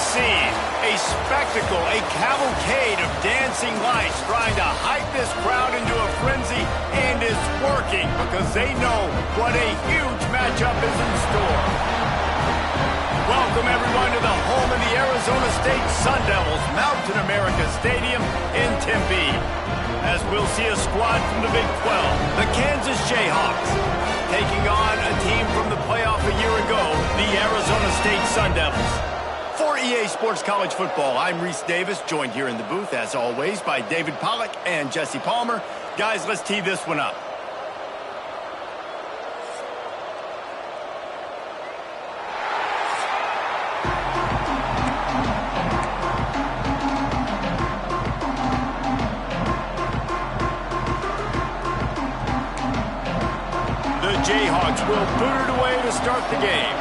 scene. A spectacle, a cavalcade of dancing lights trying to hype this crowd into a frenzy, and it's working because they know what a huge matchup is in store. Welcome everyone to the home of the Arizona State Sun Devils, Mountain America Stadium in Tempe. As we'll see a squad from the Big 12, the Kansas Jayhawks, taking on a team from the playoff a year ago, the Arizona State Sun Devils. For EA Sports College Football, I'm Reese Davis, joined here in the booth, as always, by David Pollack and Jesse Palmer. Guys, let's tee this one up. The Jayhawks will boot it away to start the game.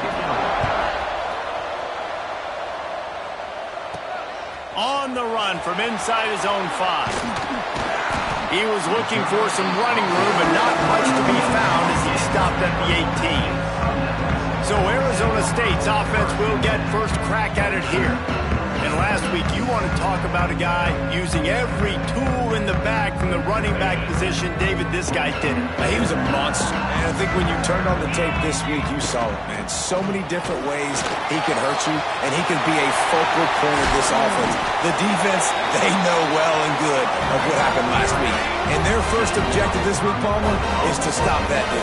On the run from inside his own 5. He was looking for some running room, but not much to be found as he stopped at the 18. So Arizona State's offense will get first crack at it here. And last week, you want to talk about a guy using every tool in the bag from the running back position. David, this guy did it. He was a monster, man. I think when you turned on the tape this week, you saw it, man. So many different ways he could hurt you, and he could be a focal point of this offense. The defense, they know well and good of what happened last week. And their first objective this week, Palmer, is to stop that dude.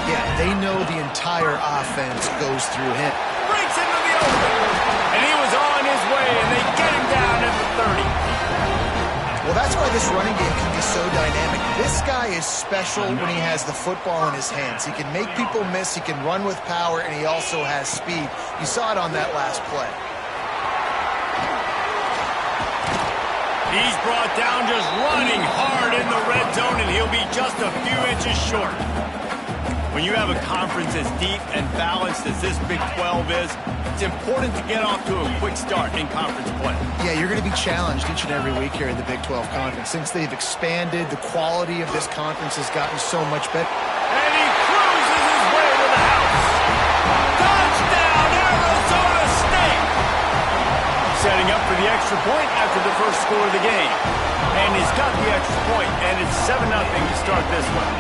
Yeah, they know the entire offense goes through him. Breaks into the open. And he was on his way, and they get him down at the 30. Well, that's why this running game can be so dynamic. This guy is special when he has the football in his hands. He can make people miss, he can run with power, and he also has speed. You saw it on that last play. He's brought down just running hard in the red zone, and he'll be just a few inches short. When you have a conference as deep and balanced as this Big 12 is, it's important to get off to a quick start in conference play. Yeah, you're going to be challenged each and every week here in the Big 12 Conference. Since they've expanded, the quality of this conference has gotten so much better. And he cruises his way to the house. Touchdown, Arizona State! Setting up for the extra point after the first score of the game. And he's got the extra point, and it's 7-0 to start this one.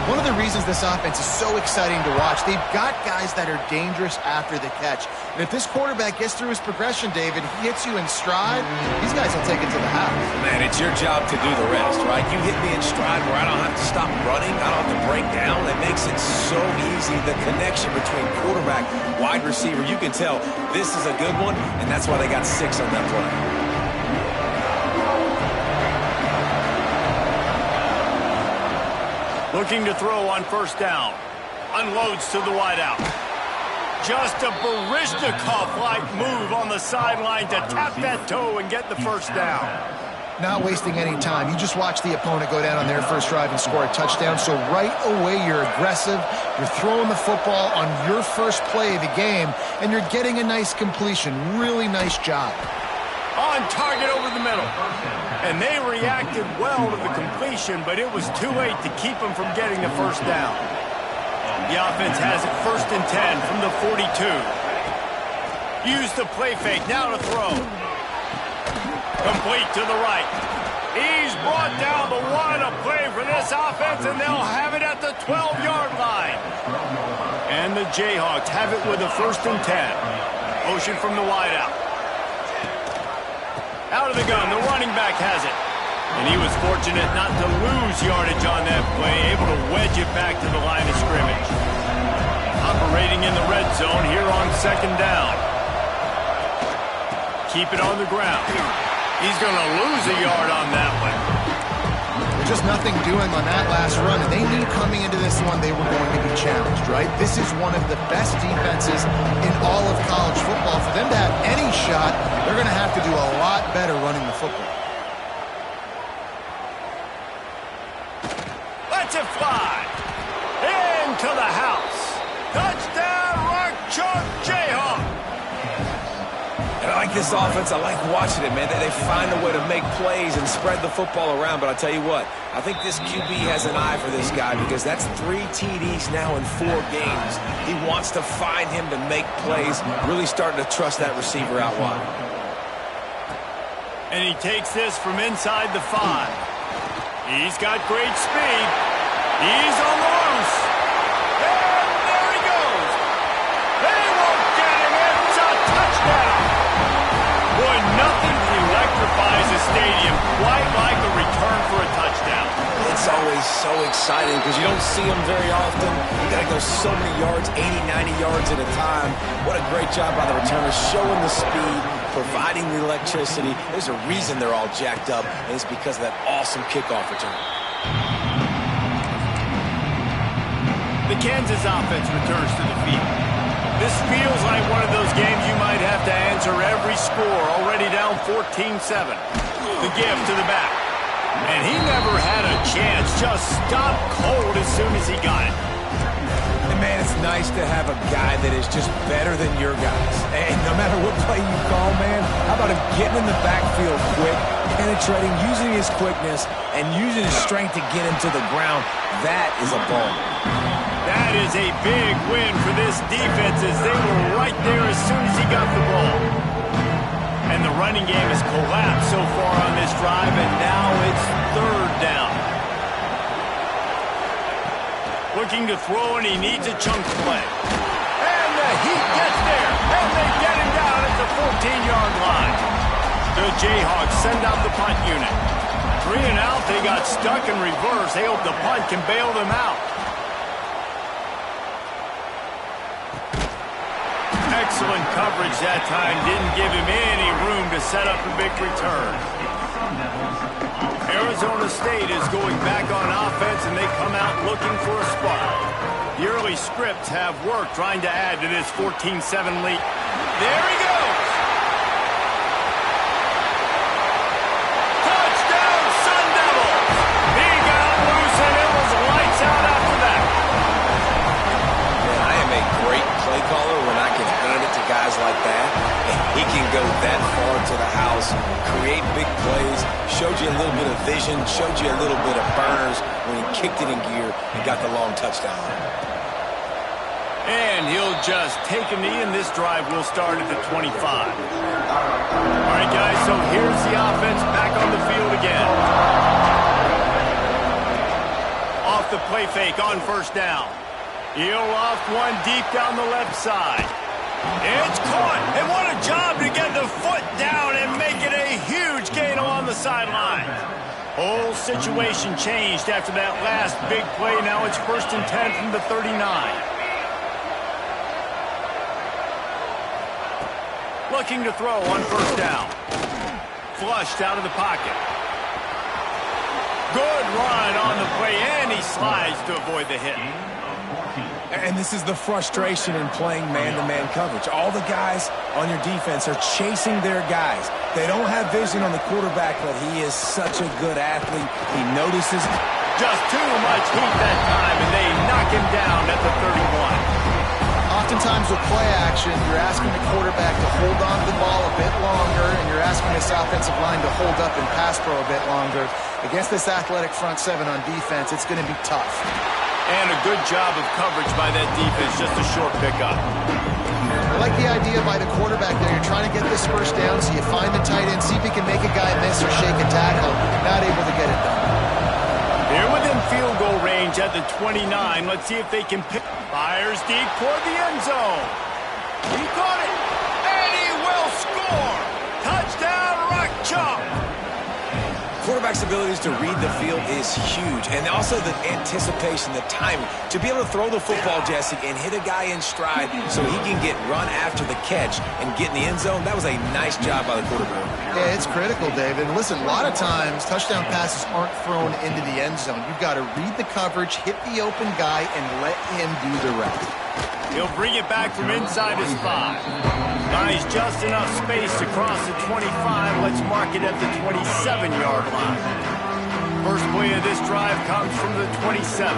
One of the reasons this offense is so exciting to watch, they've got guys that are dangerous after the catch. And if this quarterback gets through his progression, David, he hits you in stride, these guys will take it to the house. Man, it's your job to do the rest, right? You hit me in stride where I don't have to stop running, I don't have to break down. It makes it so easy, the connection between quarterback, wide receiver. You can tell this is a good one, and that's why they got 6 on that play. Looking to throw on first down. Unloads to the wideout. Just a Baryshnikov-like move on the sideline to tap that toe and get the first down. Not wasting any time. You just watch the opponent go down on their first drive and score a touchdown. So right away, you're aggressive. You're throwing the football on your first play of the game, and you're getting a nice completion. Really nice job. On target over the middle. And they reacted well to the completion, but it was too late to keep them from getting the first down. The offense has it 1st and 10 from the 42. Use the play fake, now to throw. Complete to the right. He's brought down the one, a play for this offense, and they'll have it at the 12-yard line. And the Jayhawks have it with a 1st and 10. Motion from the wideout. Out of the gun, the running back has it. And he was fortunate not to lose yardage on that play, able to wedge it back to the line of scrimmage. Operating in the red zone here on 2nd down. Keep it on the ground. He's going to lose a yard on that one. Just nothing doing on that last run, and they knew coming into this one they were going to be challenged, right? This is one of the best defenses in all of college football. For them to have any shot, they're going to have to do a lot better running the football. Let's it fly. Into the house. Touchdown, Rock Chalk Jayhawk. And I this offense. I like watching it, man. They find a way to make plays and spread the football around. But I'll tell you what, I think this QB has an eye for this guy because that's 3 TDs now in 4 games. He wants to find him to make plays, really starting to trust that receiver out wide. And he takes this from inside the 5. He's got great speed. He's on the loose. And there he goes. They won't get him. It's a touchdown. Boy, nothing electrifies a stadium quite like a return for a touchdown. It's always so exciting because you don't see them very often. You got to go so many yards, 80, 90 yards at a time. What a great job by the returner, showing the speed, providing the electricity. There's a reason they're all jacked up, and it's because of that awesome kickoff return. The Kansas offense returns to the field. This feels like one of those games you might have to answer every score, already down 14-7. The give to the back. And he never had a chance, just stopped cold as soon as he got it. And man, it's nice to have a guy that is just better than your guys. And no matter what play you call, man, how about him getting in the backfield quick, penetrating, using his quickness, and using his strength to get him to the ground. That is a ball. That is a big win for this defense as they were right there as soon as he got the ball. And the running game has collapsed so far on this drive, and now it's 3rd down. Looking to throw, and he needs a chunk play. And the Heat gets there, and they get him down at the 14-yard line. The Jayhawks send out the punt unit. 3 and out, they got stuck in reverse. They hope the punt can bail them out. Excellent coverage that time. Didn't give him any room to set up a big return. Arizona State is going back on offense, and they come out looking for a spot. The early scripts have worked trying to add to this 14-7 lead. There he goes. Touchdown, Sun Devils. He got loose, and it was lights out after that. Man, I am a great play caller when I can hand it to guys like that. And he can go that far to the house, create big plays, showed you a little bit of vision, showed you a little bit of burners when he kicked it in gear and got the long touchdown. And he'll just take a knee, and this drive will start at the 25. All right, guys, so here's the offense back on the field again. Off the play fake on 1st down. He'll loft one deep down the left side. It's caught, and what a job to get the foot down and make it a huge gain along the sideline. Whole situation changed after that last big play. Now it's 1st and 10 from the 39. Looking to throw on 1st down. Flushed out of the pocket. Good run on the play, and he slides to avoid the hit. And this is the frustration in playing man-to-man coverage. All the guys on your defense are chasing their guys. They don't have vision on the quarterback, but he is such a good athlete. He notices. Just too much heat that time, and they knock him down at the 31. Oftentimes with play action, you're asking the quarterback to hold on to the ball a bit longer, and you're asking this offensive line to hold up and pass pro a bit longer. Against this athletic front 7 on defense, it's going to be tough. And a good job of coverage by that defense, just a short pickup. I like the idea by the quarterback there. You're trying to get this 1st down, so you find the tight end, see if he can make a guy miss or shake a tackle. Not able to get it done. They're within field goal range at the 29. Let's see if they can pick. Fires deep toward the end zone. He caught it, and he will score. Touchdown, Rock Chalk. Quarterback's abilities to read the field is huge, and also the anticipation, the timing. To be able to throw the football, Jesse, and hit a guy in stride so he can get run after the catch and get in the end zone, that was a nice job by the quarterback. Yeah, it's critical, David. Listen, a lot of times touchdown passes aren't thrown into the end zone. You've got to read the coverage, hit the open guy, and let him do the rest. He'll bring it back from inside his 5. Buys just enough space to cross the 25. Let's mark it at the 27-yard line. First play of this drive comes from the 27.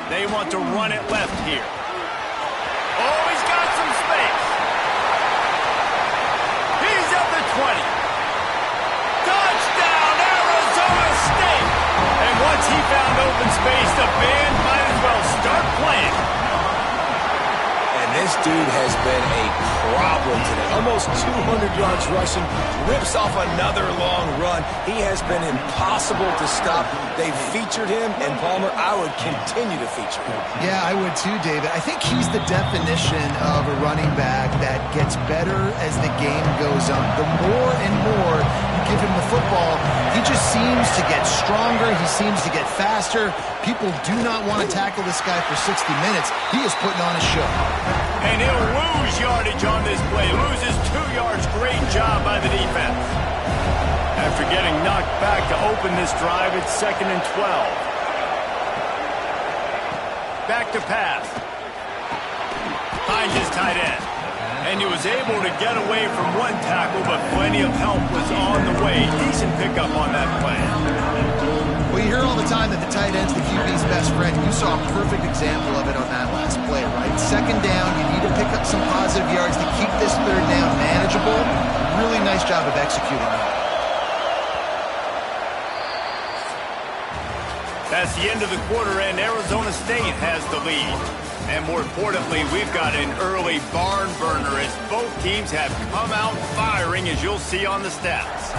They want to run it left here. Oh, he's got some space. dude has been a problem today. Almost 200 yards rushing, rips off another long run. He has been impossible to stop. They've featured him, and Palmer, I would continue to feature him. Yeah, I would too, David. I think he's the definition of a running back that gets better as the game goes on. The more and more you give him the football, he just seems to get stronger. He seems to get faster. People do not want to tackle this guy for 60 minutes. He is putting on a show. And he'll lose yardage on this play. Loses 2 yards. Great job by the defense. After getting knocked back to open this drive, it's 2nd and 12. Back to pass. Finds his tight end. And he was able to get away from one tackle, but plenty of help was on the way. Decent pickup on that play. Well, you hear all the time that the tight end's the QB's best friend. You saw a perfect example of it on that last play, right? 2nd down, you need to pick up some positive yards to keep this 3rd down manageable. Really nice job of executing that. That's the end of the quarter, and Arizona State has the lead. And more importantly, we've got an early barn burner as both teams have come out firing, as you'll see on the stats.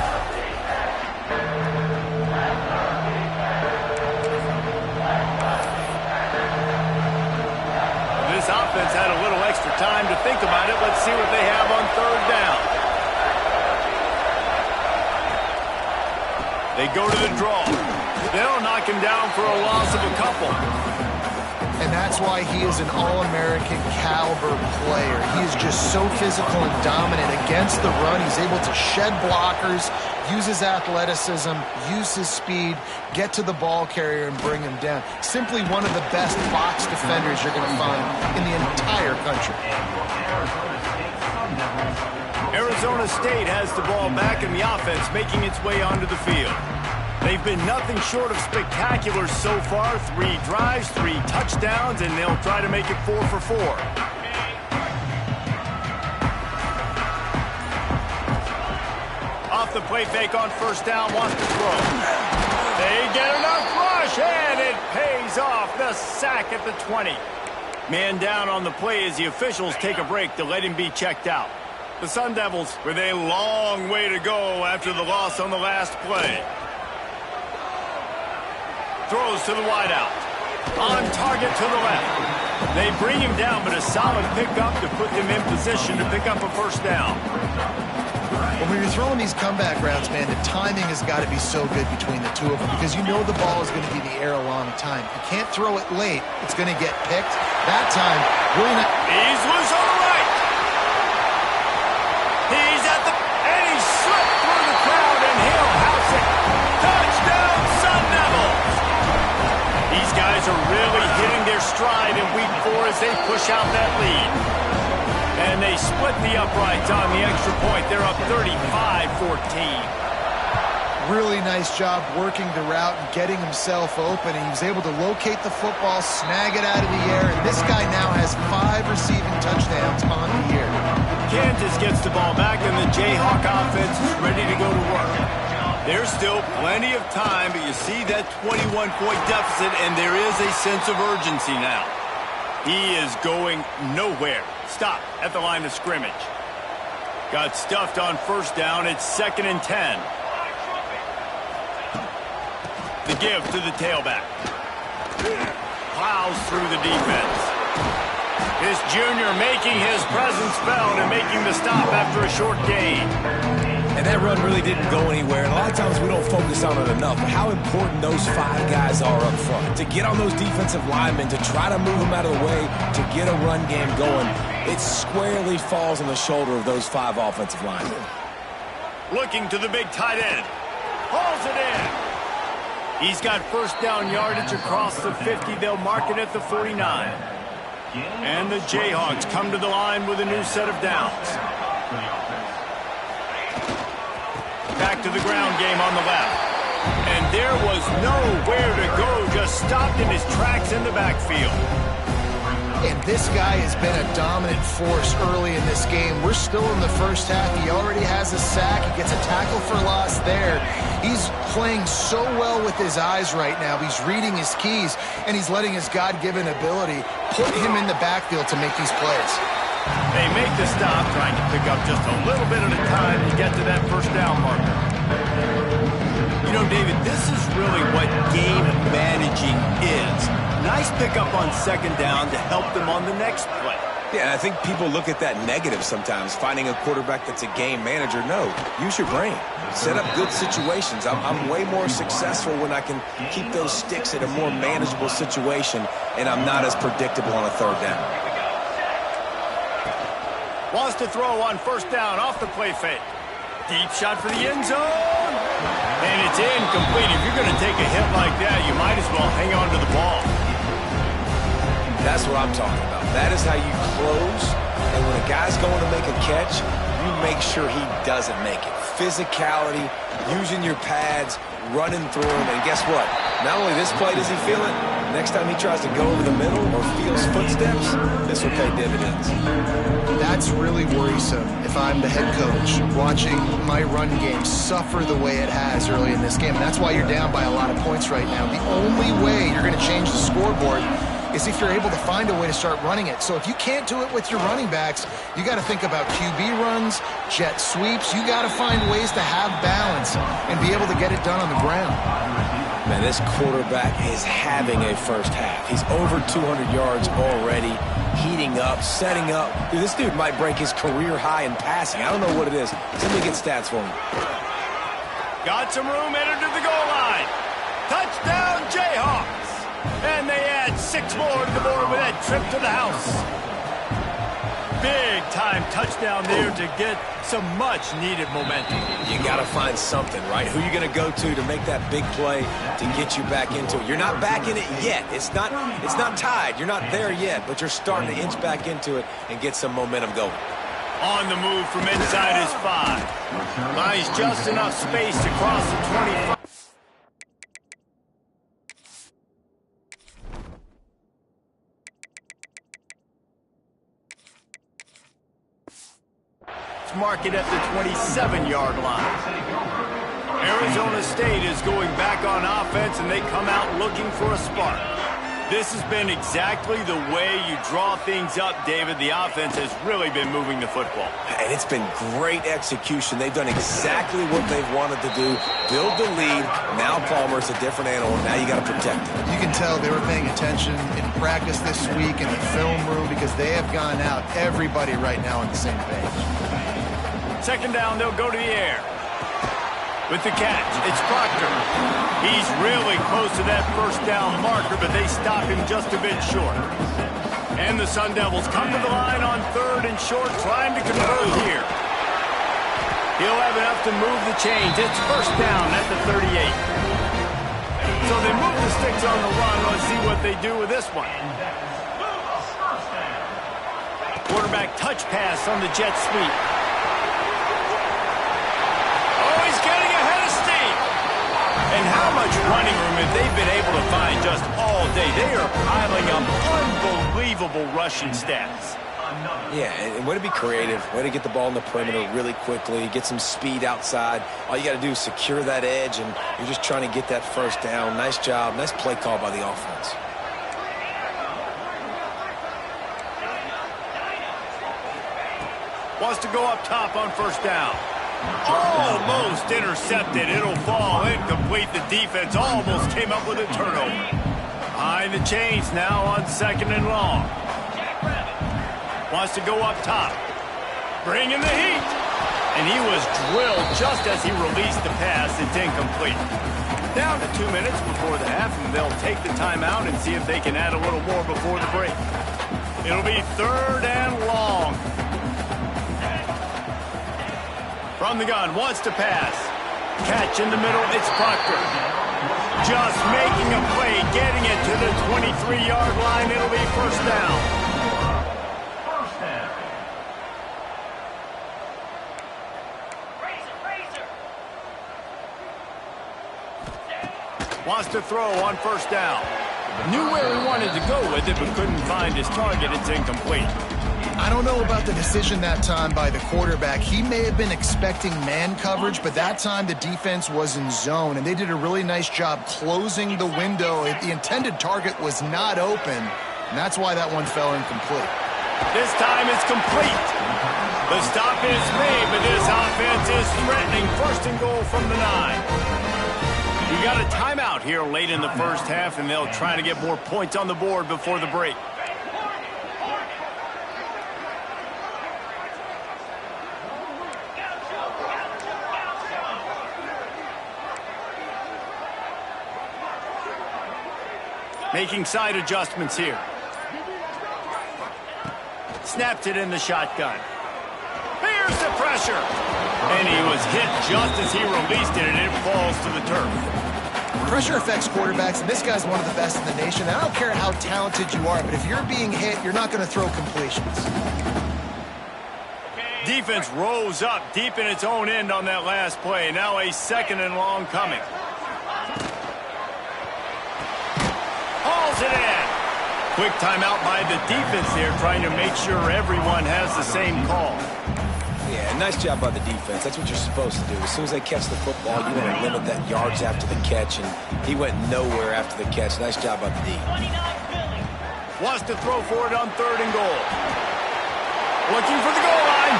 This offense had a little extra time to think about it. Let's see what they have on 3rd down. They go to the draw. They'll knock him down for a loss of a couple. And that's why he is an All-American caliber player. He is just so physical and dominant against the run. He's able to shed blockers, use his athleticism, use his speed, get to the ball carrier and bring him down. Simply one of the best box defenders you're going to find in the entire country. Arizona State has the ball back in the offense, making its way onto the field. They've been nothing short of spectacular so far. 3 drives, 3 touchdowns, and they'll try to make it 4 for 4. Off the play fake on 1st down, wants to throw. They get enough rush, and it pays off. The sack at the 20. Man down on the play as the officials take a break to let him be checked out. The Sun Devils with a long way to go after the loss on the last play. Throws to the wideout. On target to the left. They bring him down, but a solid pickup to put them in position to pick up a 1st down. When you're throwing these comeback routes, man, the timing has got to be so good between the two of them because you know the ball is going to be in the air a long time. You can't throw it late. It's going to get picked. That time, really not. He's loose on the right. He's at the... And he slipped through the crowd, and he'll house it. Touchdown, Sun Devils. These guys are really hitting their stride in week 4 as they push out that lead. And they split the uprights on the extra point. They're up 35-14. Really nice job working the route and getting himself open. And he was able to locate the football, snag it out of the air. And this guy now has 5 receiving touchdowns on the year. Kansas gets the ball back, and the Jayhawk offense is ready to go to work. There's still plenty of time, but you see that 21-point deficit, and there is a sense of urgency now. He is going nowhere. Stop at the line of scrimmage. Got stuffed on 1st down. It's 2nd and 10. The give to the tailback. Plows through the defense. This junior making his presence felt and making the stop after a short gain. And that run really didn't go anywhere. And a lot of times we don't focus on it enough. But how important those 5 guys are up front. To get on those defensive linemen, to try to move them out of the way, to get a run game going. It squarely falls on the shoulder of those 5 offensive linemen. Looking to the big tight end. Hauls it in. He's got 1st down yardage across the 50. They'll mark it at the 49. And the Jayhawks come to the line with a new set of downs. Back to the ground game on the left. And there was nowhere to go, just stopped in his tracks in the backfield. And this guy has been a dominant force early in this game. We're still in the 1st half. He already has a sack. He gets a tackle for loss there. He's playing so well with his eyes right now. He's reading his keys, and he's letting his God-given ability put him in the backfield to make these plays. They make the stop, trying to pick up just a little bit at a time to get to that first down marker. You know, David, this is really what game managing is. Nice pickup on second down to help them on the next play. Yeah, I think people look at that negative sometimes, finding a quarterback that's a game manager. No, use your brain. Set up good situations. I'm way more successful when I can keep those sticks in a more manageable situation, and I'm not as predictable on a third down. Wants to throw on first down off the play fake. Deep shot for the end zone. And it's incomplete. If you're going to take a hit like that, you might as well hang on to the ball. That's what I'm talking about. That is how you close. And when a guy's going to make a catch, you make sure he doesn't make it. Physicality, using your pads, running through him. And guess what? Not only this play does he feel it, next time he tries to go over the middle or feels footsteps, this will pay dividends. That's really worrisome if I'm the head coach watching my run game suffer the way it has early in this game. And that's why you're down by a lot of points right now. The only way you're going to change the scoreboard is if you're able to find a way to start running it. So if you can't do it with your running backs, you got to think about QB runs, jet sweeps. You got to find ways to have balance and be able to get it done on the ground. Man, this quarterback is having a first half. He's over 200 yards already, heating up, setting up. Dude, this dude might break his career high in passing. I don't know what it is. Let me get stats for him. Got some room, entered to the goal line. Touchdown, Jayhawks. And they add 6 more to the board with that trip to the house. Big time touchdown there to get some much needed momentum. You got to find something, right? Who you going to go to make that big play to get you back into it? You're not back in it yet. It's not tied. You're not there yet, but you're starting to inch back into it and get some momentum going. On the move from inside his 5. Buys just enough space to cross the 25. Mark it at the 27-yard line. Arizona State is going back on offense, and they come out looking for a spark. This has been exactly the way you draw things up, David. The offense has really been moving the football. And it's been great execution. They've done exactly what they've wanted to do. Build the lead. Now Palmer's a different animal. Now you got to protect it. You can tell they were paying attention in practice this week in the film room because they have gone out, everybody right now on the same page. Second down, they'll go to the air. With the catch, it's Proctor. He's really close to that first down marker, but they stop him just a bit short. And the Sun Devils come to the line on 3rd and short, trying to convert here. He'll have enough to move the chains. It's first down at the 38. So they move the sticks on the run. Let's see what they do with this one. Quarterback touch pass on the jet sweep. And how much running room have they been able to find just all day? They are piling up unbelievable rushing stats. Yeah, and way to be creative, way to get the ball in the perimeter really quickly, get some speed outside. All you got to do is secure that edge, and you're just trying to get that first down. Nice job, nice play call by the offense. Wants to go up top on first down. Almost intercepted. It'll fall incomplete. The defense almost came up with a turnover. Behind the chains now on 2nd and long. Wants to go up top. Bring in the heat. And he was drilled just as he released the pass. It's incomplete. Down to 2 minutes before the half, and they'll take the timeout and see if they can add a little more before the break. It'll be 3rd and long. From the gun, wants to pass. Catch in the middle, it's Proctor. Just making a play, getting it to the 23-yard line. It'll be first down. Wants to throw on first down. Knew where he wanted to go with it, but couldn't find his target. It's incomplete. I don't know about the decision that time by the quarterback. He may have been expecting man coverage, but that time the defense was in zone, and they did a really nice job closing the window. The intended target was not open, and that's why that one fell incomplete. This time it's complete. The stop is made, but this offense is threatening. First and goal from the 9. You got a timeout here late in the first half, and they'll try to get more points on the board before the break. Making side adjustments here. Snapped it in the shotgun. Here's the pressure. And he was hit just as he released it, and it falls to the turf. Pressure affects quarterbacks, and this guy's one of the best in the nation. And I don't care how talented you are, but if you're being hit, you're not going to throw completions. Defense rose up deep in its own end on that last play. Now a second and long coming. Hauls it in. Quick timeout by the defense there, trying to make sure everyone has the same call. Yeah, nice job by the defense. That's what you're supposed to do. As soon as they catch the football, you want to limit that yards after the catch, and he went nowhere after the catch. Nice job by the D. Wants to throw for it on 3rd and goal. Looking for the goal line.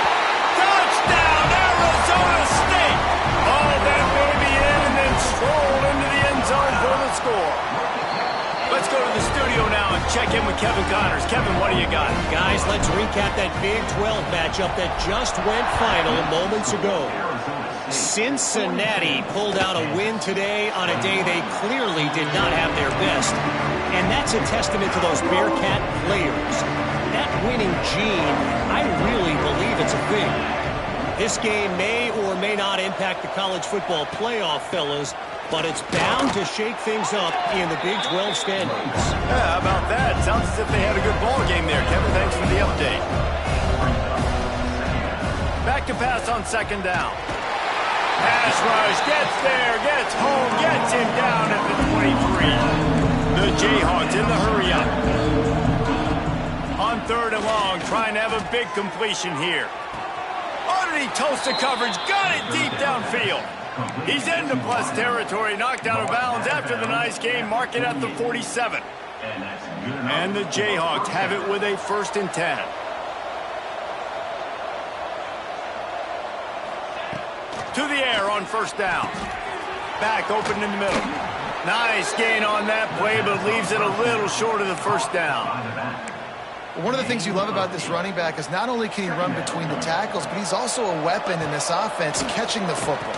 Touchdown, Arizona State! Oh, that baby in and then strolled into the end zone for the score. Let's go to the studio now and check in with Kevin Connors. Kevin, what do you got? Guys, let's recap that Big 12 matchup that just went final moments ago. Cincinnati pulled out a win today on a day they clearly did not have their best. And that's a testament to those Bearcat players. That winning gene, I really believe it's a thing. This game may or may not impact the college football playoff, fellas, but it's bound to shake things up in the Big 12 standings. Yeah, how about that? Sounds as if they had a good ball game there. Kevin, thanks for the update. Back to pass on 2nd down. Pass rush, gets there, gets home, gets him down at the 23. The Jayhawks in the hurry up. On 3rd and long, trying to have a big completion here. Underneath toast the coverage, got it deep downfield. He's into plus territory, knocked out of bounds after the nice game, mark it at the 47. And the Jayhawks have it with a 1st and 10. To the air on 1st down. Back open in the middle. Nice gain on that play, but leaves it a little short of the 1st down. One of the things you love about this running back is not only can he run between the tackles, but he's also a weapon in this offense catching the football.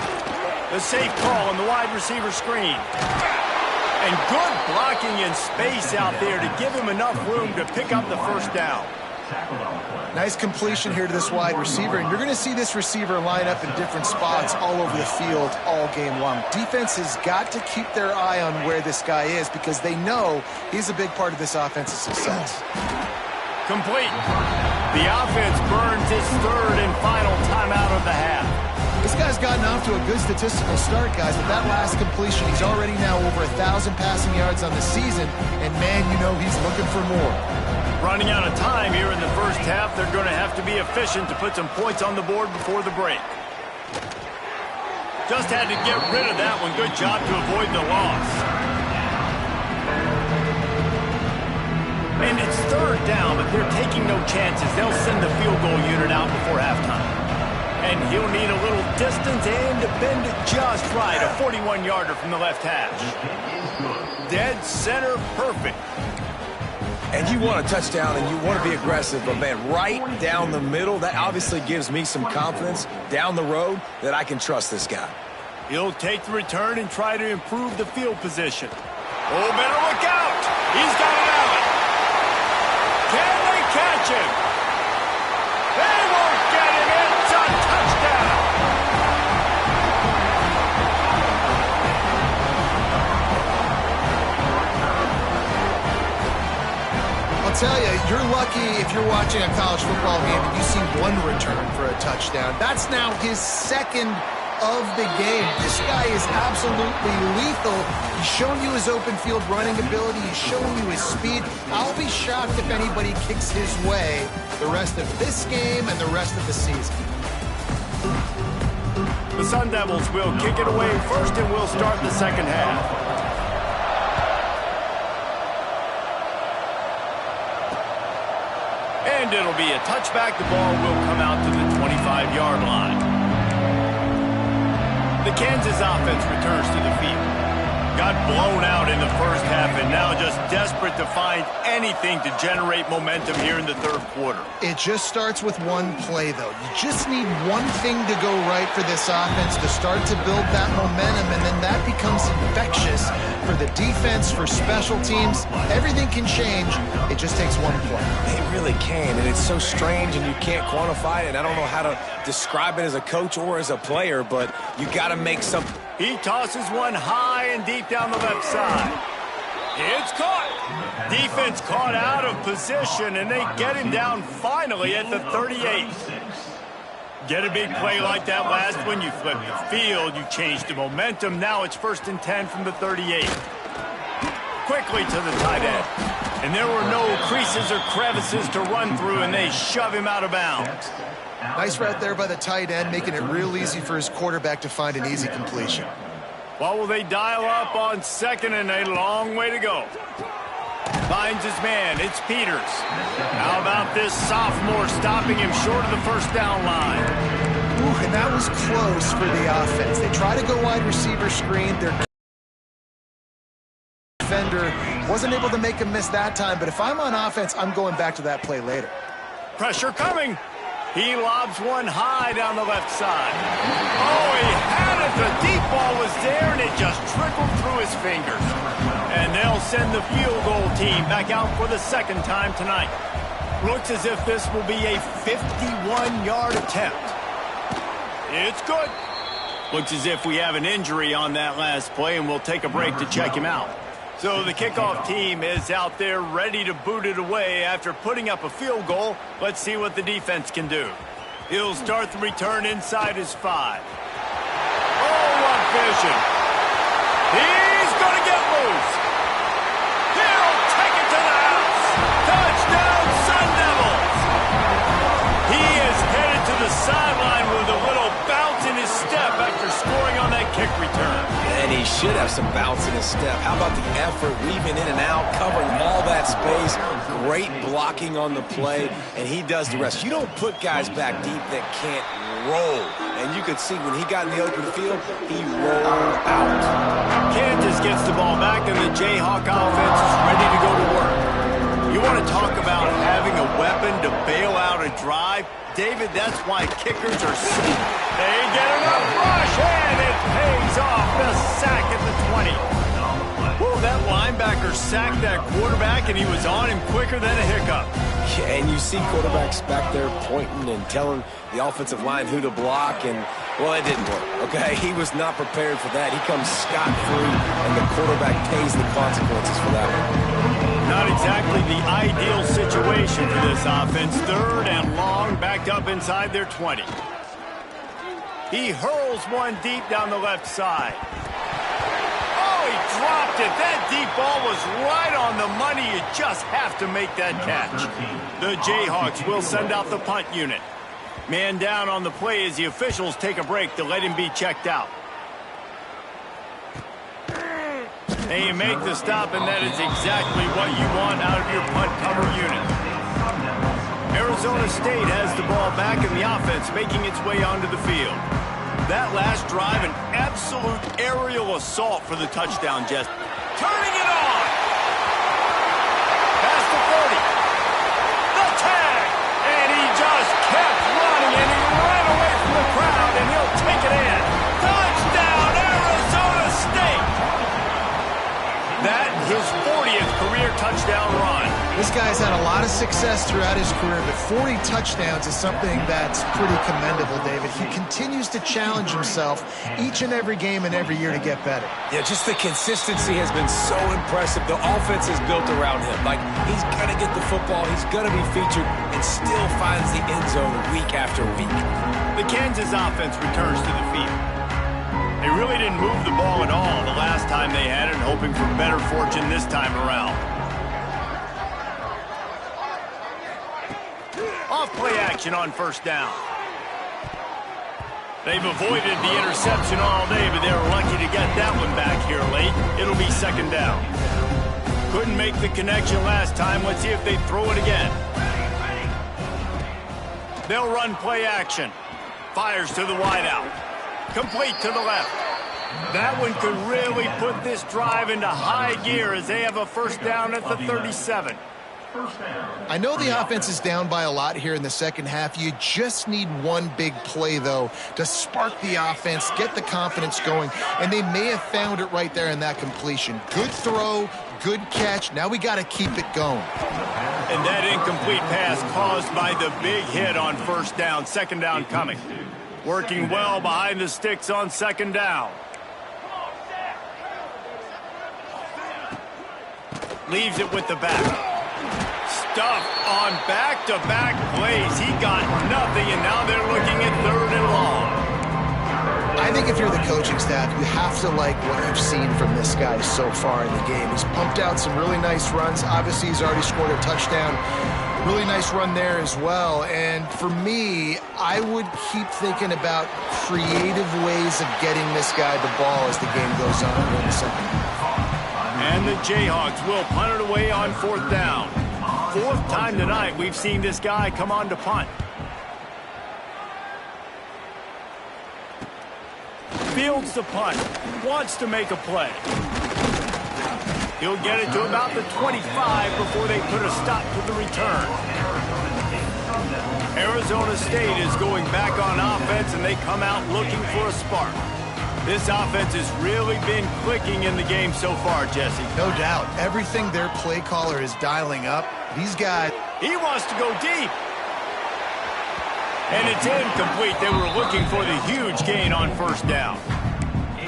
The safe call on the wide receiver screen. And good blocking in space out there to give him enough room to pick up the 1st down. Nice completion here to this wide receiver, and you're going to see this receiver line up in different spots all over the field all game long. Defense has got to keep their eye on where this guy is because they know he's a big part of this offense's success. Complete. The offense burns its 3rd and final timeout of the half. This guy's gotten off to a good statistical start, guys. With that last completion, he's already now over 1,000 passing yards on the season, and man, you know he's looking for more. Running out of time here in the first half, they're going to have to be efficient to put some points on the board before the break. Just had to get rid of that one. Good job to avoid the loss. And it's 3rd down, but they're taking no chances. They'll send the field goal unit out before halftime. And he'll need a little distance and to bend it just right. A 41-yarder from the left hash. Dead center perfect. And you want a touchdown and you want to be aggressive, but man, right down the middle, that obviously gives me some confidence down the road that I can trust this guy. He'll take the return and try to improve the field position. Oh, better look out. He's got it out. Can they catch him? They won't get him. It's a touchdown. I'll tell you, you're lucky if you're watching a college football game and you see one return for a touchdown. That's now his 2nd of the game. This guy is absolutely lethal. He's shown you his open field running ability. He's shown you his speed. I'll be shocked if anybody kicks his way the rest of this game and the rest of the season. The Sun Devils will kick it away first and will start the 2nd half. And And it'll be a touchback. The ball will come out to the 25-yard line. The Kansas offense returns to the field. Got blown out in the first half and now just desperate to find anything to generate momentum here in the third quarter. It just starts with one play, though. You just need one thing to go right for this offense to start to build that momentum, and then that becomes infectious for the defense, for special teams. Everything can change. It just takes one play. It really can, and it's so strange, and you can't quantify it. I don't know how to describe it as a coach or as a player, but you got to make something. He tosses one high and deep down the left side. It's caught. Defense caught out of position, and they get him down finally at the 38. Get a big play like that last one, you flip the field, you change the momentum. Now it's 1st and 10 from the 38. Quickly to the tight end. And there were no creases or crevices to run through, and they shove him out of bounds. Nice route there by the tight end, making it real easy for his quarterback to find an easy completion. Well, will they dial up on second, and a long way to go. Finds his man. It's Peters. How about this sophomore stopping him short of the first down line? Ooh, and that was close for the offense. They try to go wide receiver screen. Their defender wasn't able to make him miss that time, but if I'm on offense, I'm going back to that play later. Pressure coming. He lobs one high down the left side. Oh, he had it. The deep ball was there, and it just trickled through his fingers. And they'll send the field goal team back out for the second time tonight. Looks as if this will be a 51-yard attempt. It's good. Looks as if we have an injury on that last play, and we'll take a break to check him out. So the kickoff team is out there ready to boot it away after putting up a field goal. Let's see what the defense can do. He'll start the return inside his 5. Oh, what vision. He's going to get loose. He'll take it to the house. Touchdown, Sun Devils. He is headed to the sideline with a little bounce in his step after scoring on that kick return. And he should have some bounce in his step. How about the effort, weaving in and out, covering all that space, great blocking on the play, and he does the rest. You don't put guys back deep that can't roll. And you could see when he got in the open field, he rolled out. Kansas gets the ball back, and the Jayhawk offense is ready to go to work. You want to talk about having a weapon to bail out a drive? David, that's why kickers are sick. They get enough rush, and it pays off. The sack at the 20. Woo, that linebacker sacked that quarterback, and he was on him quicker than a hiccup. Yeah, and you see quarterbacks back there pointing and telling the offensive line who to block, and, well, it didn't work, okay? He was not prepared for that. He comes scot-free, and the quarterback pays the consequences for that one. Not exactly the ideal situation for this offense. 3rd and long, backed up inside their 20. He hurls one deep down the left side. Oh, he dropped it. That deep ball was right on the money. You just have to make that catch. The Jayhawks will send out the punt unit. Man down on the play as the officials take a break to let him be checked out. And you make the stop, and that is exactly what you want out of your punt cover unit. Arizona State has the ball back, and the offense making its way onto the field. That last drive, an absolute aerial assault for the touchdown, Jess. Turning it on! Past the 30. The tag! And he just kept running, and he ran away from the crowd, and he'll take it in. Touchdown, Arizona State! That, his 40th career touchdown run. This guy's had a lot of success throughout his career, but 40 touchdowns is something that's pretty commendable, David. He continues to challenge himself each and every game and every year to get better. Yeah, just the consistency has been so impressive. The offense is built around him. Like, he's going to get the football, he's going to be featured, and still finds the end zone week after week. The Kansas offense returns to the field. They really didn't move the ball at all the last time they had it, hoping for better fortune this time around. Off play action on 1st down. They've avoided the interception all day, but they were lucky to get that one back here late. It'll be 2nd down. Couldn't make the connection last time. Let's see if they throw it again. They'll run play action. Fires to the wideout. Complete to the left. That one could really put this drive into high gear as they have a first down at the 37. I know the offense is down by a lot here in the second half. You just need one big play, though, to spark the offense, get the confidence going, and they may have found it right there in that completion. Good throw, good catch. Now we got to keep it going. And that incomplete pass caused by the big hit on first down. Second down coming. Working well behind the sticks on second down. Leaves it with the back. Stuffed on back-to-back plays. He got nothing, and now they're looking at third and long. I think if you're the coaching staff, you have to like what you've seen from this guy so far in the game. He's pumped out some really nice runs. Obviously, he's already scored a touchdown. Really nice run there as well. And for me, I would keep thinking about creative ways of getting this guy the ball as the game goes on in the second half. And the Jayhawks will punt it away on fourth down. Fourth time tonight we've seen this guy come on to punt. Fields the punt. Wants to make a play. He'll get it to about the 25 before they put a stop to the return. Arizona State is going back on offense, and they come out looking for a spark. This offense has really been clicking in the game so far, Jesse. No doubt. Everything their play caller is dialing up, these guys... He wants to go deep. And it's incomplete. They were looking for the huge gain on first down.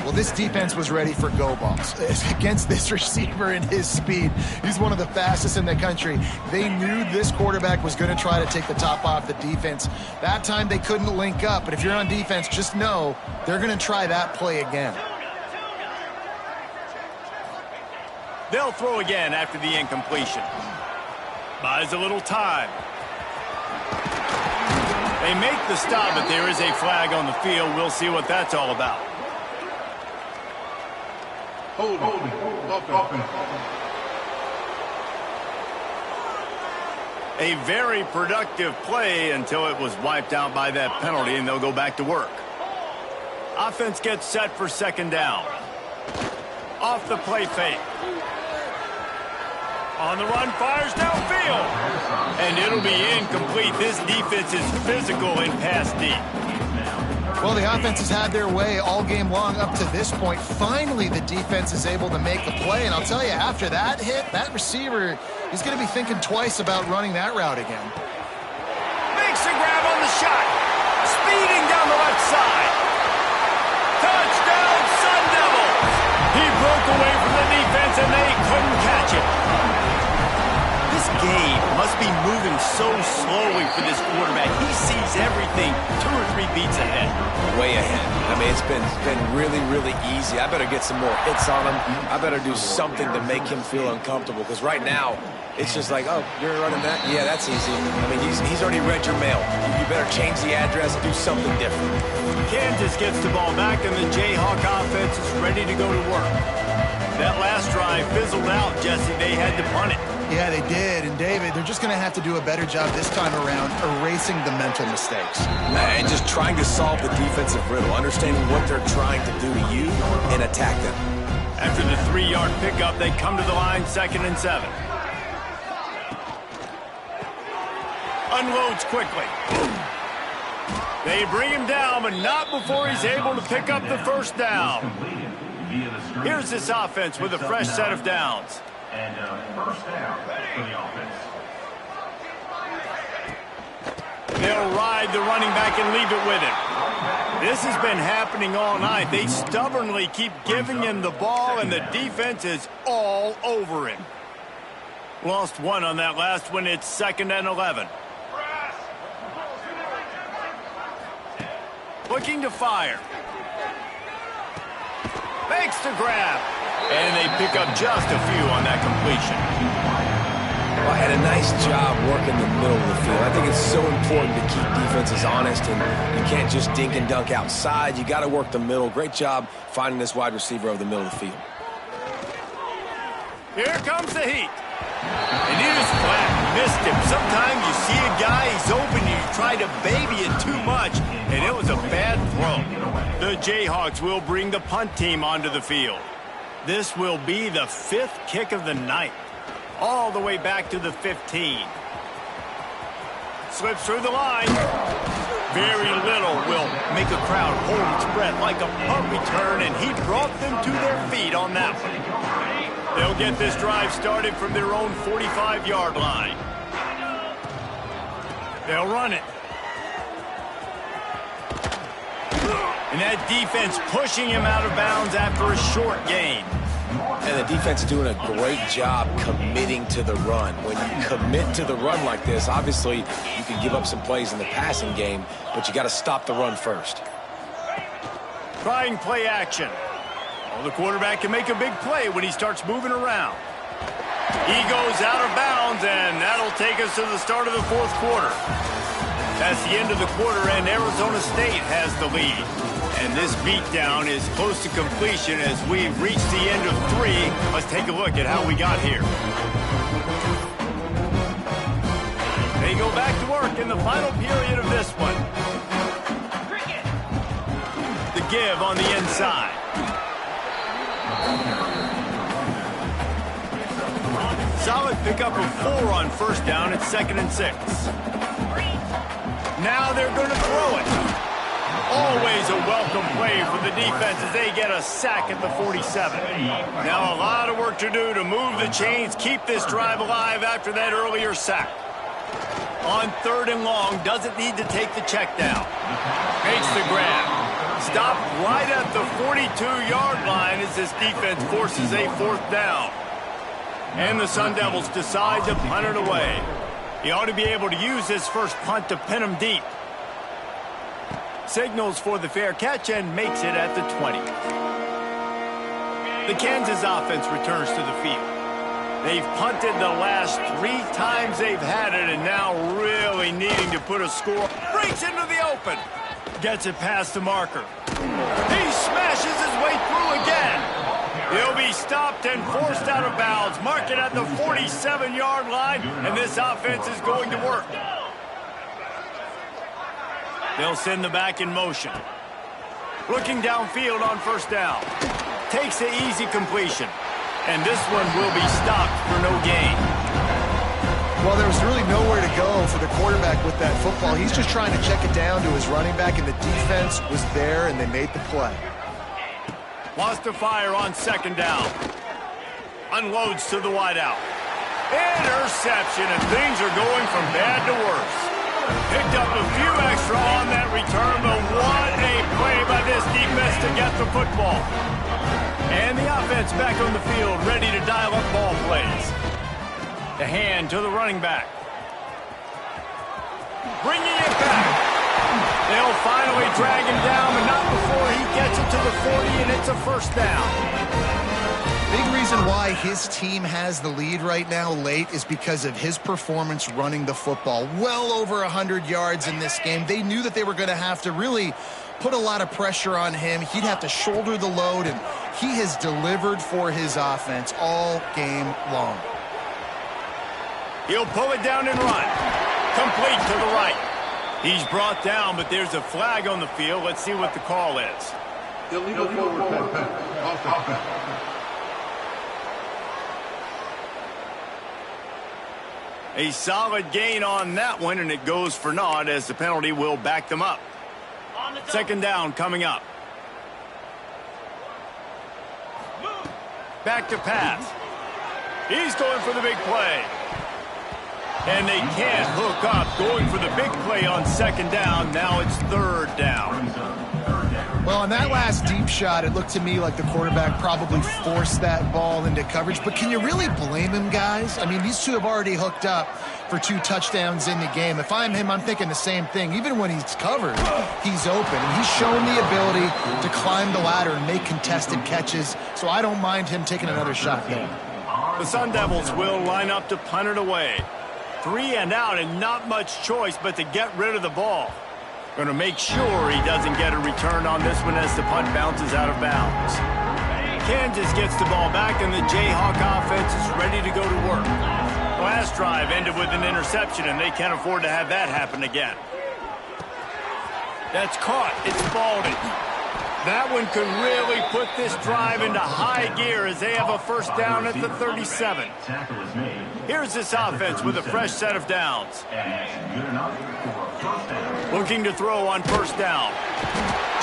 Well, this defense was ready for go balls. Against this receiver and his speed, he's one of the fastest in the country. They knew this quarterback was going to try to take the top off the defense. That time they couldn't link up, but if you're on defense, just know they're going to try that play again. They'll throw again after the incompletion. Buys a little time. They make the stop, but there is a flag on the field. We'll see what that's all about. A very productive play until it was wiped out by that penalty, and they'll go back to work. Offense gets set for second down. Off the play fake. On the run, fires downfield. And it'll be incomplete. This defense is physical and pass deep. Well, the offense has had their way all game long up to this point. Finally, the defense is able to make a play. And I'll tell you, after that hit, that receiver, he's going to be thinking twice about running that route again. Makes a grab on the shot. Speeding down the left side. Touchdown, Sun Devils. He broke away from the defense, and they couldn't catch it. This game must be moving so slowly for this quarterback. He sees everything 2 or 3 beats ahead. Way ahead. I mean, it's been really, really easy. I better get some more hits on him. I better do something to make him feel uncomfortable, because right now, it's just like, oh, you're running that? Yeah, that's easy. I mean, he's already read your mail. You better change the address and do something different. Kansas gets the ball back, and the Jayhawk offense is ready to go to work. That last drive fizzled out, Jesse. They had to punt it. Yeah, they did. And, David, they're just going to have to do a better job this time around erasing the mental mistakes. And just trying to solve the defensive riddle, understanding what they're trying to do to you and attack them. After the 3-yard pickup, they come to the line, 2nd and 7. Unloads quickly. They bring him down, but not before he's able to pick up the first down. Here's this offense with a fresh set of downs. And first down for the offense. They'll ride the running back and leave it with him. This has been happening all night. They stubbornly keep giving him the ball, and the defense is all over him. Lost one on that last one. It's 2nd and 11. Looking to fire. Makes the grab. And they pick up just a few on that completion. Well, had a nice job working the middle of the field. I think it's so important to keep defenses honest, and you can't just dink and dunk outside. You got to work the middle. Great job finding this wide receiver over the middle of the field. Here comes the heat. And he just flat missed him. Sometimes you see a guy, he's open, and you try to baby it too much, and it was a bad throw. The Jayhawks will bring the punt team onto the field. This will be the 5th kick of the night, all the way back to the 15. Slips through the line. Very little will make a crowd hold its breath like a punt return, and he brought them to their feet on that one. They'll get this drive started from their own 45-yard line. They'll run it. And that defense pushing him out of bounds after a short gain. And the defense is doing a great job committing to the run. When you commit to the run like this, obviously you can give up some plays in the passing game, but you got to stop the run first. Trying play action. Well, the quarterback can make a big play when he starts moving around. He goes out of bounds, and that'll take us to the start of the 4th quarter. That's the end of the quarter, and Arizona State has the lead. And this beatdown is close to completion as we've reached the end of 3. Let's take a look at how we got here. They go back to work in the final period of this one. The give on the inside. Solid pickup of 4 on 1st down at 2nd and 6. Now they're going to throw it. Always a welcome play for the defense as they get a sack at the 47. Now a lot of work to do to move the chains, keep this drive alive after that earlier sack. On 3rd and long, doesn't need to take the check down. Makes the grab. Stopped right at the 42-yard line as this defense forces a 4th down. And the Sun Devils decide to punt it away. He ought to be able to use this first punt to pin him deep. Signals for the fair catch and makes it at the 20. The Kansas offense returns to the field. They've punted the last 3 times they've had it, and now really needing to put a score. Breaks into the open. Gets it past the marker. He smashes his way through again. He'll be stopped and forced out of bounds. Mark it at the 47-yard line, and this offense is going to work. They'll send the back in motion. Looking downfield on 1st down. Takes the easy completion. And this one will be stopped for no gain. Well, there was really nowhere to go for the quarterback with that football. He's just trying to check it down to his running back, and the defense was there, and they made the play. Wants to fire on 2nd down. Unloads to the wideout. Interception, and things are going from bad to worse. Picked up a few extra on that return, but what a play by this defense to get the football. And the offense back on the field, ready to dial up ball plays. The hand to the running back. Bringing it back. They'll finally drag him down, but not before he gets it to the 40, and it's a 1st down. Big reason why his team has the lead right now late is because of his performance running the football. Well over 100 yards in this game. They knew that they were going to have to really put a lot of pressure on him. He'd have to shoulder the load, and he has delivered for his offense all game long. He'll pull it down and run. Complete to the right. He's brought down, but there's a flag on the field. Let's see what the call is. Illegal forward offense. A solid gain on that one, and it goes for naught as the penalty will back them up. 2nd down coming up. Back to pass. He's going for the big play. And they can't hook up. Going for the big play on 2nd down. Now it's 3rd down. Well, on that last deep shot, it looked to me like the quarterback probably forced that ball into coverage. But can you really blame him, guys? I mean, these two have already hooked up for 2 touchdowns in the game. If I'm him, I'm thinking the same thing. Even when he's covered, he's open. And he's shown the ability to climb the ladder and make contested catches. So I don't mind him taking another shot there. The Sun Devils will line up to punt it away. 3 and out, and not much choice but to get rid of the ball. Going to make sure he doesn't get a return on this one as the punt bounces out of bounds. Kansas gets the ball back, and the Jayhawk offense is ready to go to work. last drive ended with an interception, and they can't afford to have that happen again. That's caught. It's Spalding. That one could really put this drive into high gear as they have a first down at the 37. Here's this offense with a fresh set of downs. Looking to throw on first down.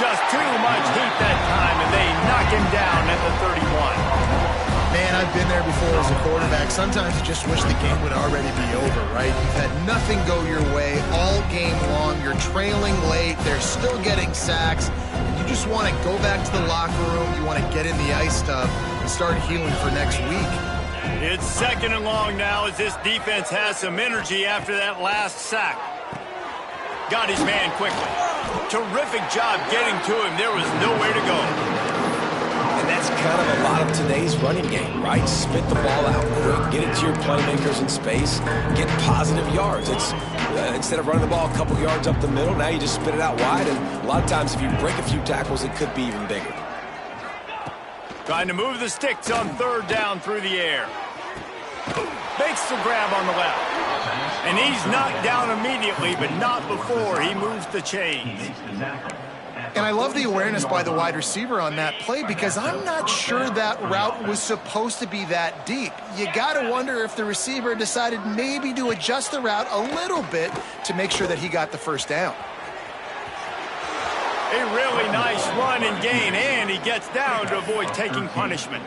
Just too much heat that time, and they knock him down at the 31. Man, I've been there before as a quarterback. Sometimes you just wish the game would already be over, right? You've had nothing go your way all game long. You're trailing late. They're still getting sacks. And you just want to go back to the locker room. You want to get in the ice tub and start healing for next week. It's second and long now as this defense has some energy after that last sack. Got his man quickly. Terrific job getting to him. There was nowhere to go. And that's kind of a lot of today's running game, right? Spit the ball out quick, get it to your playmakers in space, get positive yards. It's instead of running the ball a couple yards up the middle, now you just spit it out wide, and a lot of times if you break a few tackles, it could be even bigger. Trying to move the sticks on third down through the air. Makes the grab on the left. And he's knocked down immediately, but not before he moves the chains. And I love the awareness by the wide receiver on that play because I'm not sure that route was supposed to be that deep. You got to wonder if the receiver decided maybe to adjust the route a little bit to make sure that he got the first down. A really nice run and gain, and he gets down to avoid taking punishment.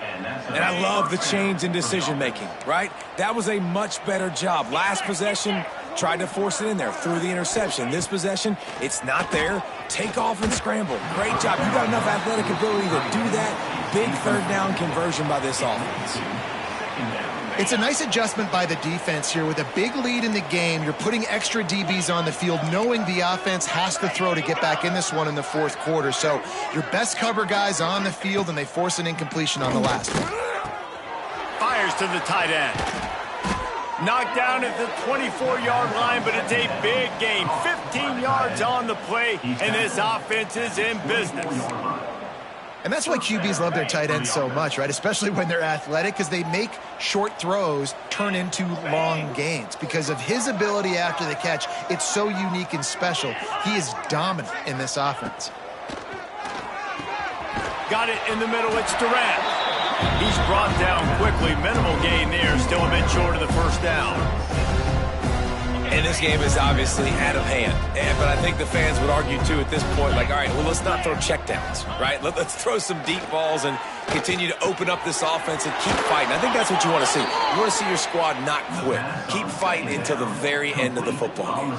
And I love the change in decision-making, right? That was a much better job. Last possession, tried to force it in there, threw the interception. This possession, it's not there. Take off and scramble. Great job. You got enough athletic ability to do that. Big third down conversion by this offense. It's a nice adjustment by the defense here. With a big lead in the game, you're putting extra DBs on the field, knowing the offense has to throw to get back in this one in the fourth quarter. So your best cover guys on the field, and they force an incompletion on the last one. Fires to the tight end. Knocked down at the 24-yard line, but it's a big gain. 15 yards on the play, and this offense is in business. And that's why QBs love their tight ends so much, right? Especially when they're athletic, because they make short throws turn into long gains. Because of his ability after the catch, it's so unique and special. He is dominant in this offense. Got it in the middle. It's Durant. He's brought down quickly. Minimal gain there. Still a bit short of the first down. And this game is obviously out of hand. But I think the fans would argue, too, at this point, like, all right, well, let's not throw checkdowns, right? Let's throw some deep balls and continue to open up this offense and keep fighting. I think that's what you want to see. You want to see your squad not quit. Keep fighting until the very end of the football game.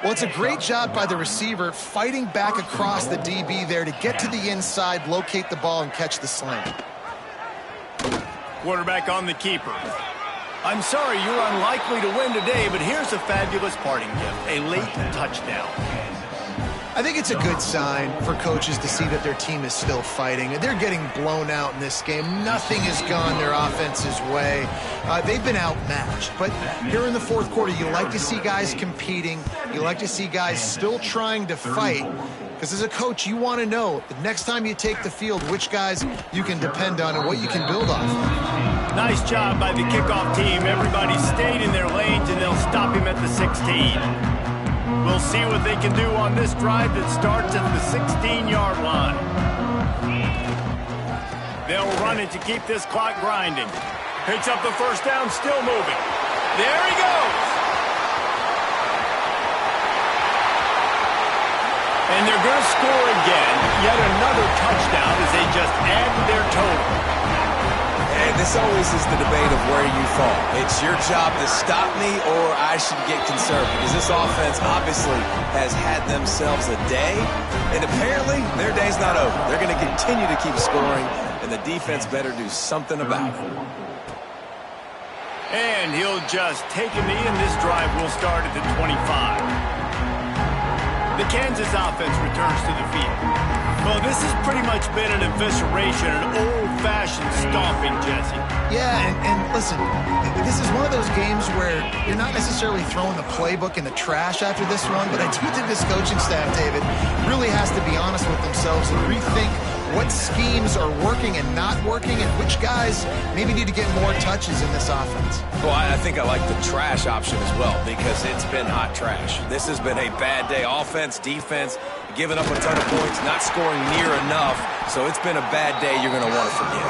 Well, it's a great job by the receiver fighting back across the DB there to get to the inside, locate the ball, and catch the slant. Quarterback on the keeper. I'm sorry you're unlikely to win today, but here's a fabulous parting gift, a late touchdown. I think it's a good sign for coaches to see that their team is still fighting. They're getting blown out in this game. Nothing has gone their offense's way. They've been outmatched. But here in the fourth quarter, you like to see guys competing. You like to see guys still trying to fight. Because as a coach, you want to know the next time you take the field, which guys you can depend on and what you can build off of. Nice job by the kickoff team. Everybody stayed in their lanes, and they'll stop him at the 16. We'll see what they can do on this drive that starts at the 16-yard line. They'll run it to keep this clock grinding. Picks up the first down, still moving. There he goes. And they're going to score again. Yet another touchdown as they just add to their total. And this always is the debate of where you fall. It's your job to stop me or I should get concerned, because this offense obviously has had themselves a day, and apparently their day's not over. They're going to continue to keep scoring, and the defense better do something about it. And he'll just take a knee, and this drive will start at the 25. The Kansas offense returns to the field. Well, this has pretty much been an evisceration, an old-fashioned stomping, Jesse. Yeah, and listen, this is one of those games where you're not necessarily throwing the playbook in the trash after this one, but I do think this coaching staff, David, really has to be honest with themselves and rethink what schemes are working and not working, and which guys maybe need to get more touches in this offense. Well, I think I like the trash option as well, because it's been hot trash. This has been a bad day. Offense, defense, giving up a ton of points, not scoring near enough. So it's been a bad day you're going to want to forget.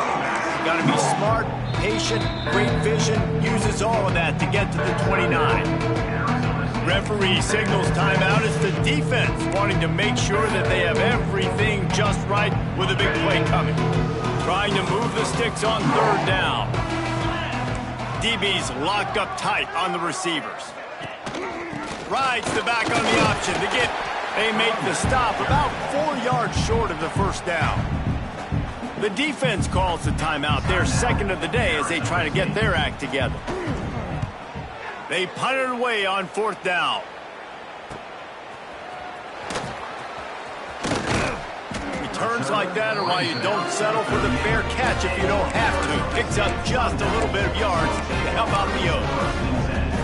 Got to be smart, patient, great vision, uses all of that to get to the 29. Referee signals timeout. It's the defense wanting to make sure that they have everything just right with a big play coming. Trying to move the sticks on third down. DB's locked up tight on the receivers. Rides the back on the option to get. They make the stop about 4 yards short of the first down. The defense calls the timeout, their second of the day, as they try to get their act together. They punt it away on fourth down. Returns like that are why you don't settle for the fair catch if you don't have to. Picks up just a little bit of yards to help out the O's.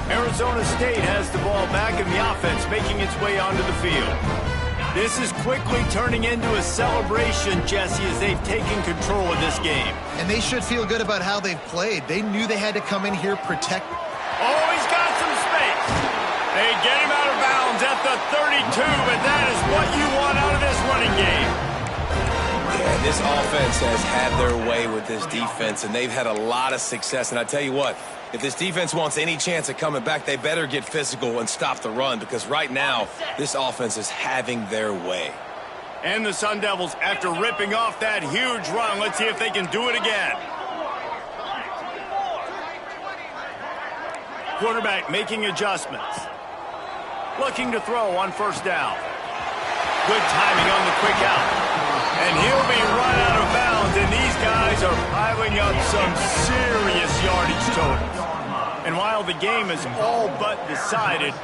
Arizona State has the ball back in the offense, making its way onto the field. This is quickly turning into a celebration, Jesse, as they've taken control of this game. And they should feel good about how they've played. They knew they had to come in here, protect. Oh, he's got some space. They get him out of bounds at the 32, but that is what you want out of this running game. Yeah, this offense has had their way with this defense, and they've had a lot of success. And I tell you what, if this defense wants any chance of coming back, they better get physical and stop the run, because right now, this offense is having their way. And the Sun Devils, after ripping off that huge run, let's see if they can do it again. Quarterback making adjustments. Looking to throw on first down. Good timing on the quick out. And he'll be run out of bounds, and these guys are piling up some serious yardage totals. And while the game is all but decided,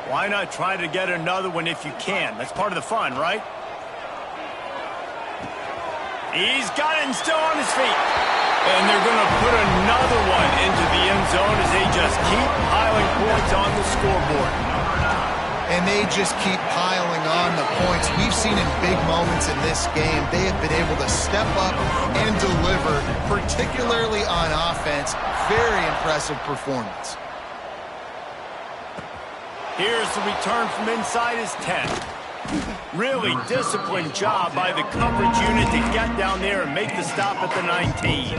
why not try to get another one if you can? That's part of the fun, right? He's got it and still on his feet. And they're going to put another one into the end zone as they just keep piling points on the scoreboard. And they just keep piling on the points. We've seen in big moments in this game, they have been able to step up and deliver, particularly on offense. Very impressive performance. Here's the return from inside his 10. Really disciplined job by the coverage unit to get down there and make the stop at the 19.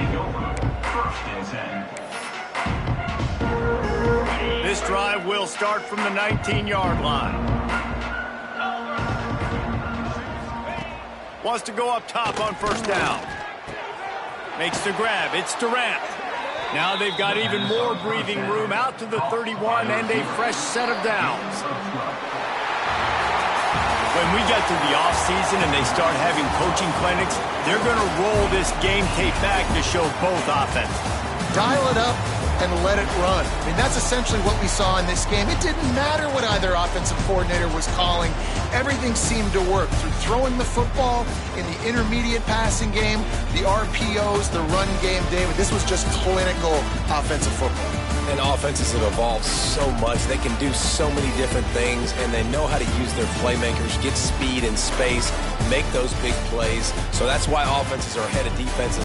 This drive will start from the 19-yard line. Wants to go up top on first down. Makes the grab. It's Durant. Now they've got even more breathing room out to the 31 and a fresh set of downs. When we get to the offseason and they start having coaching clinics, they're going to roll this game tape back to show both offenses. Dial it up and let it run. I mean, that's essentially what we saw in this game. It didn't matter what either offensive coordinator was calling. Everything seemed to work through throwing the football in the intermediate passing game, the RPOs, the run game. David, this was just clinical offensive football. And offenses have evolved so much. They can do so many different things, and they know how to use their playmakers, get speed and space, make those big plays. So that's why offenses are ahead of defenses.